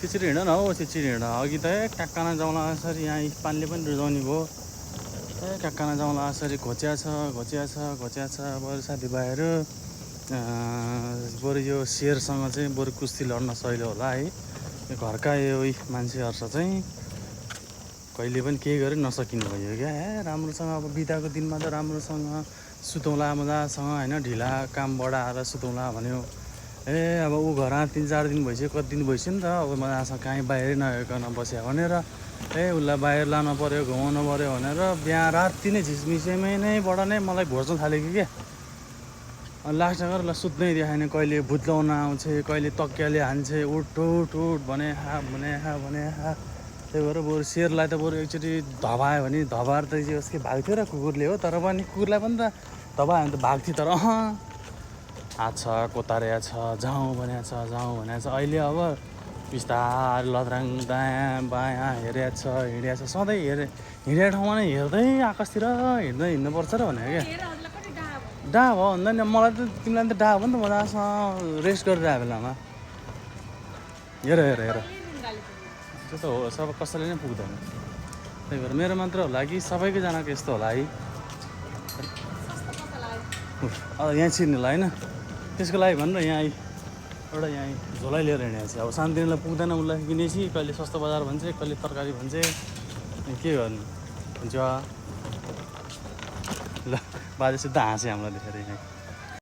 त्यसरी हिँड न हौ, त्यसरी हिँड। अघि त काकाना जाउँला यसरी यहाँ पानीले पनि रुजाउने भयो। काकाना जाउँला यसरी घोच्या छ बरु साथीभाइहरू। बरु यो शेरसँग चाहिँ बरु कुस्ती लड्न सहिलो होला है। यो घरका यो मान्छेहरूसँग चाहिँ कहिले पनि केही गरी नसकिने भयो क्या। राम्रोसँग अब बिताको दिनमा त राम्रोसँग सुतौँला मजासँग होइन, ढिला काम बढाएर सुतौँला भन्यो। अब ऊ घर 3-4 दिन भइसक्यो, कति दिन भइसक्यो नि त। अब मजासँग कहीँ बाहिरै नगइकन बस्यो भनेर उसलाई बाहिर लानु पऱ्यो, घुमाउनु पऱ्यो भनेर बिहान राति नै झिसमिसेमै नैबाट नै मलाई घोच्न थालेको क्या। अनि लास्टमा गएर ल सुत्नै देखाएन, कहिले भुत्लाउन आउँछ, कहिले तकियाले हान्छे, उठ भने त्यही भएर बरु शेरलाई त बरु एकचोटि धपायो भने धपाएर त उसकै भाग्थ्यो र कुकुरले हो। तर पनि कुकुरलाई पनि त धपायो भने त भाग्थ्यो। तर हात छ, कोतारिया छ, जाउँ भनेको छ। अहिले अब बिस्तारै लद्राङ दायाँ बायाँ हेरेको छ, हिँडेको छ। सधैँ हिँडेको ठाउँमा नै हेर्दै आकाशतिर हिँड्नुपर्छ र भनेको क्या। डाहा भयो भन्दा नि मलाई त, तिमीलाई त डाहा भयो नि त मजासँग रेस्ट गरेर आयो बेलामा। हेर त्यो त हो, सब कसैले नै पुग्दैन। त्यही भएर मेरो मात्र होला कि सबैकैजनाको यस्तो होला है। यहाँ छिर्नेलाई होइन, त्यसको लागि भनेर यहाँ एउटा यहाँ झोलै लिएर हिँडेको छ। अब शान्तिनीलाई पुग्दैन, उसलाई किनेपछि कहिले सस्तो बजार भन्छ, कहिले तरकारी भन्छ, के गर्नु हुन्छ। ल बाजे सिधा हाँस्यो हामीलाई देखेर यहाँ।